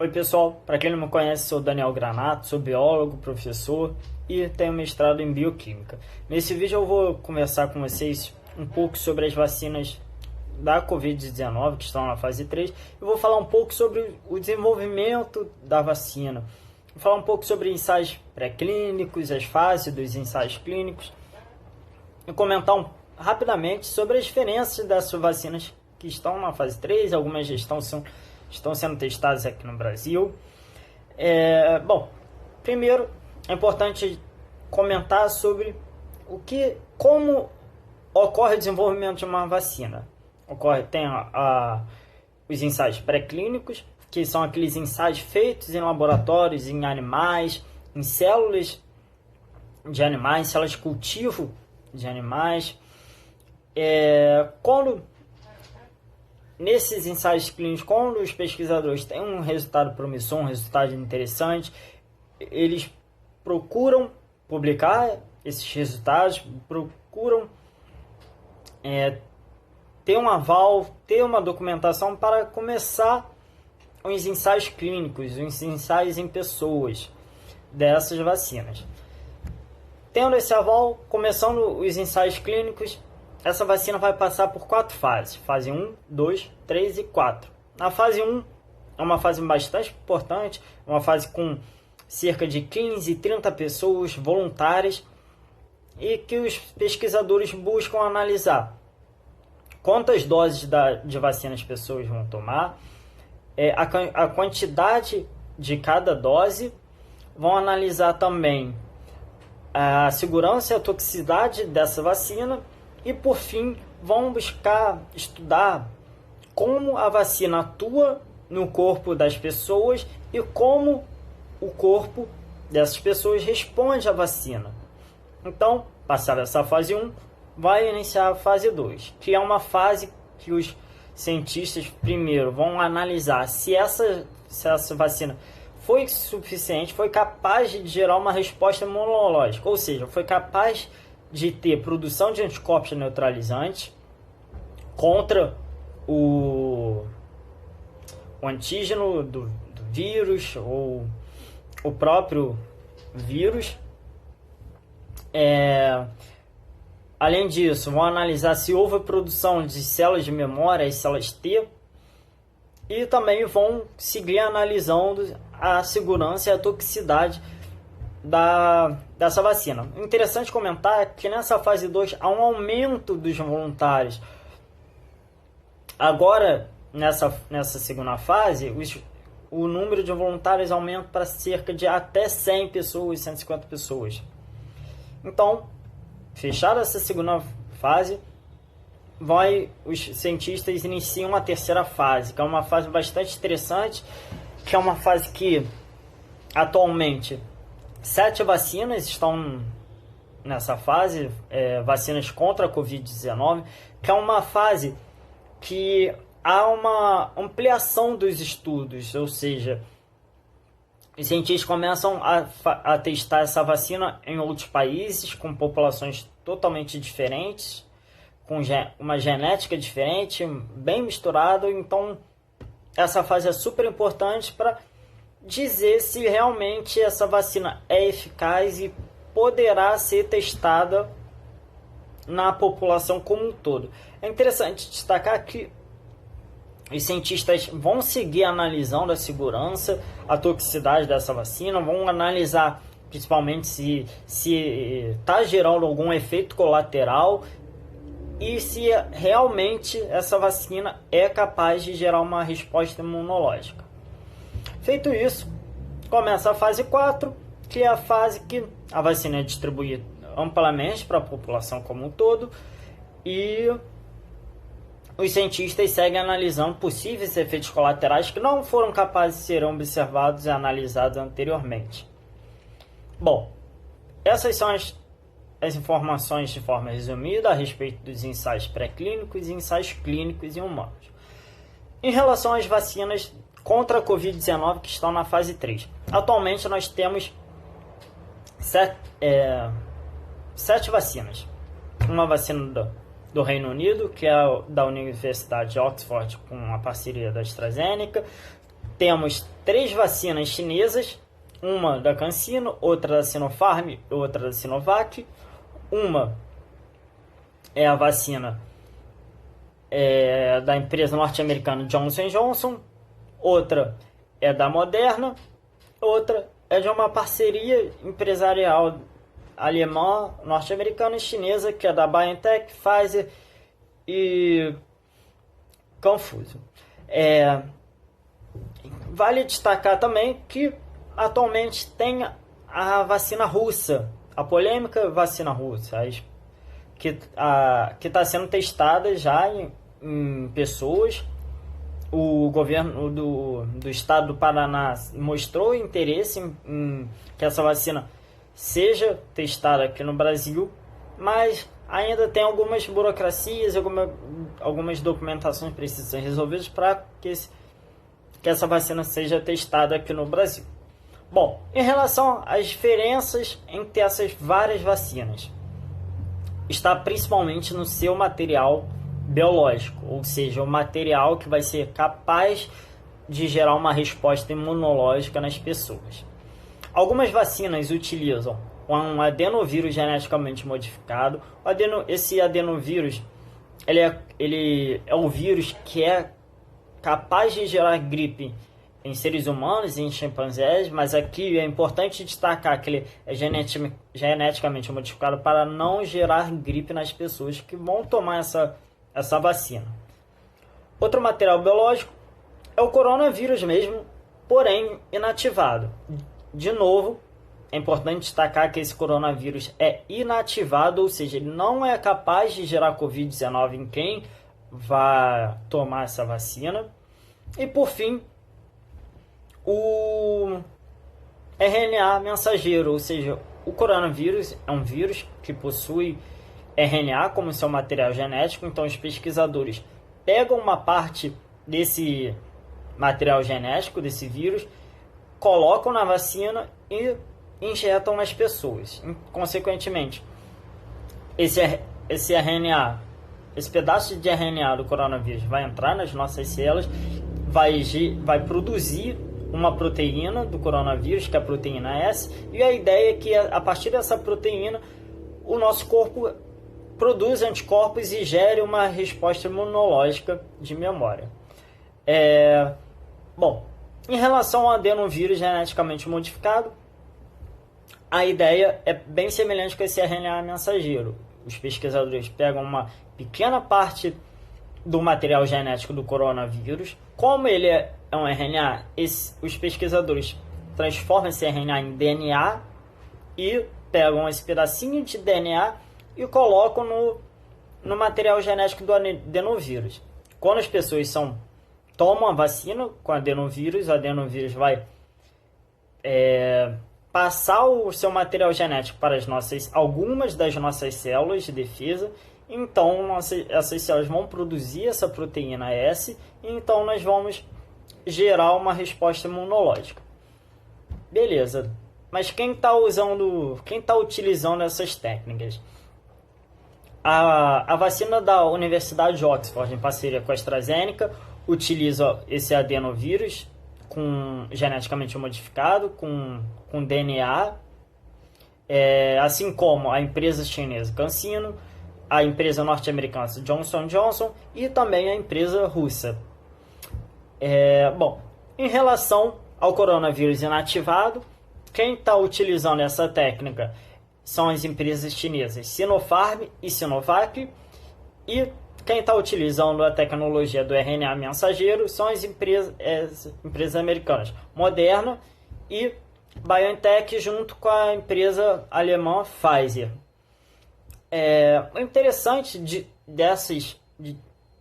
Oi pessoal, para quem não me conhece, sou Daniel Granato, sou biólogo, professor e tenho mestrado em bioquímica. Nesse vídeo eu vou conversar com vocês um pouco sobre as vacinas da Covid-19 que estão na fase 3. Eu vou falar um pouco sobre o desenvolvimento da vacina, vou falar um pouco sobre ensaios pré-clínicos, as fases dos ensaios clínicos e comentar rapidamente sobre as diferenças dessas vacinas que estão na fase 3, algumas já estão sendo testadas aqui no Brasil. Bom, primeiro é importante comentar sobre como ocorre o desenvolvimento de uma vacina. Tem os ensaios pré-clínicos, que são aqueles ensaios feitos em laboratórios, em animais, em células de animais, células de cultivo de animais. Nesses ensaios clínicos, quando os pesquisadores têm um resultado promissor, um resultado interessante, eles procuram publicar esses resultados, procuram ter um aval, ter uma documentação para começar os ensaios clínicos, os ensaios em pessoas dessas vacinas. Tendo esse aval, começando os ensaios clínicos, essa vacina vai passar por 4 fases. Fase 1, 2, 3 e 4. A fase 1 é uma fase bastante importante, uma fase com cerca de 15, 30 pessoas voluntárias e que os pesquisadores buscam analisar quantas doses de vacina as pessoas vão tomar, a quantidade de cada dose, vão analisar também a segurança e a toxicidade dessa vacina e, por fim, vão buscar estudar como a vacina atua no corpo das pessoas e como o corpo dessas pessoas responde à vacina. Então, passada essa fase 1, vai iniciar a fase 2, que é uma fase que os cientistas primeiro vão analisar se essa vacina foi suficiente, foi capaz de gerar uma resposta imunológica, ou seja, foi capaz de ter produção de anticorpos neutralizantes contra o antígeno do vírus ou o próprio vírus. Além disso, vão analisar se houve produção de células de memória, as células T, e também vão seguir analisando a segurança e a toxicidade dessa vacina. Interessante comentar que nessa fase 2 há um aumento dos voluntários. Agora, nessa segunda fase, o número de voluntários aumenta para cerca de até 100 pessoas, 150 pessoas. Então, fechada essa segunda fase, os cientistas iniciam a terceira fase, que é uma fase bastante interessante, que é uma fase que atualmente 7 vacinas estão nessa fase, vacinas contra a Covid-19, que é uma fase que há uma ampliação dos estudos, ou seja, os cientistas começam a testar essa vacina em outros países, com populações totalmente diferentes, com uma genética diferente, bem misturada. Então, essa fase é super importante para dizer se realmente essa vacina é eficaz e poderá ser testada na população como um todo. É interessante destacar que os cientistas vão seguir analisando a segurança, a toxicidade dessa vacina, vão analisar principalmente se está gerando algum efeito colateral e se realmente essa vacina é capaz de gerar uma resposta imunológica. Feito isso, começa a fase 4, que é a fase que a vacina é distribuída amplamente para a população como um todo e os cientistas seguem analisando possíveis efeitos colaterais que não foram capazes de ser observados e analisados anteriormente. Bom, essas são as informações de forma resumida a respeito dos ensaios pré-clínicos e ensaios clínicos em humanos. Em relação às vacinas contra a Covid-19 que estão na fase 3, atualmente nós temos 7 vacinas. Uma vacina do Reino Unido, que é da Universidade de Oxford, com a parceria da AstraZeneca. temos 3 vacinas chinesas, uma da CanSino, outra da Sinopharm, outra da Sinovac. Uma é a vacina da empresa norte-americana Johnson Johnson, outra é da Moderna, outra é de uma parceria empresarial alemã, norte-americana e chinesa, que é da BioNTech, Pfizer e Confuso. Vale destacar também que atualmente tem a vacina russa, a polêmica vacina russa, que está sendo testada já em pessoas. O governo do estado do Paraná mostrou interesse em que essa vacina seja testada aqui no Brasil, mas ainda tem algumas burocracias, algumas documentações precisam ser resolvidas para que essa vacina seja testada aqui no Brasil. Bom, em relação às diferenças entre essas várias vacinas, está principalmente no seu material biológico, ou seja, o material que vai ser capaz de gerar uma resposta imunológica nas pessoas. Algumas vacinas utilizam um adenovírus geneticamente modificado. Esse adenovírus ele é um vírus que é capaz de gerar gripe em seres humanos e em chimpanzés, mas aqui é importante destacar que ele é geneticamente modificado para não gerar gripe nas pessoas que vão tomar essa vacina. Outro material biológico é o coronavírus mesmo, porém inativado. De novo, é importante destacar que esse coronavírus é inativado, ou seja, ele não é capaz de gerar Covid-19 em quem vai tomar essa vacina. E por fim, o RNA mensageiro, ou seja, o coronavírus é um vírus que possui RNA como seu material genético, então os pesquisadores pegam uma parte desse material genético, desse vírus, colocam na vacina e injetam nas pessoas. Consequentemente, esse RNA, esse pedaço de RNA do coronavírus vai entrar nas nossas células, vai produzir uma proteína do coronavírus, que é a proteína S, e a ideia é que a partir dessa proteína o nosso corpo produz anticorpos e gere uma resposta imunológica de memória. Bom, em relação ao adenovírus geneticamente modificado, a ideia é bem semelhante com esse RNA mensageiro. Os pesquisadores pegam uma pequena parte do material genético do coronavírus. Como ele é um RNA, os pesquisadores transformam esse RNA em DNA e pegam esse pedacinho de DNA e colocam no material genético do adenovírus. Quando as pessoas tomam a vacina com adenovírus, o adenovírus vai passar o seu material genético para algumas das nossas células de defesa. Então essas células vão produzir essa proteína S, e então nós vamos gerar uma resposta imunológica. Beleza, mas quem está utilizando essas técnicas? A vacina da Universidade de Oxford, em parceria com a AstraZeneca, utiliza esse adenovírus geneticamente modificado, com DNA, assim como a empresa chinesa CanSino, a empresa norte-americana Johnson Johnson e também a empresa russa. Bom, em relação ao coronavírus inativado, quem está utilizando essa técnica são as empresas chinesas Sinopharm e Sinovac, e quem está utilizando a tecnologia do RNA mensageiro são as empresas americanas Moderna e BioNTech, junto com a empresa alemã Pfizer. O interessante dessas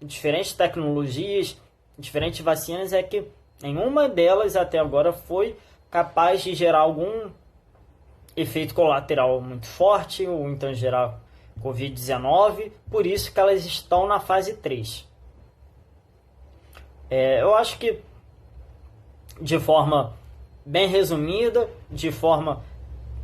diferentes tecnologias, diferentes vacinas, é que nenhuma delas até agora foi capaz de gerar algum efeito colateral muito forte, ou então gerar Covid-19, por isso que elas estão na fase 3. Eu acho que, de forma bem resumida, de forma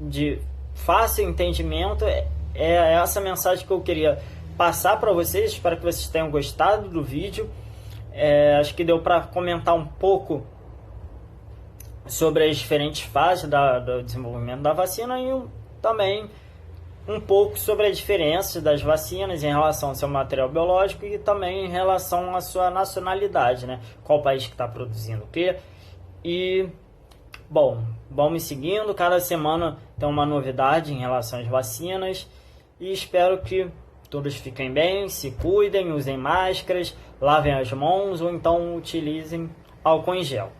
de fácil entendimento, é essa mensagem que eu queria passar para vocês. Espero que vocês tenham gostado do vídeo. Acho que deu para comentar um pouco sobre as diferentes fases do desenvolvimento da vacina e também um pouco sobre a diferença das vacinas em relação ao seu material biológico e também em relação à sua nacionalidade, né? Qual país que está produzindo o quê. E, bom, vão me seguindo, cada semana tem uma novidade em relação às vacinas e espero que todos fiquem bem, se cuidem, usem máscaras, lavem as mãos ou então utilizem álcool em gel.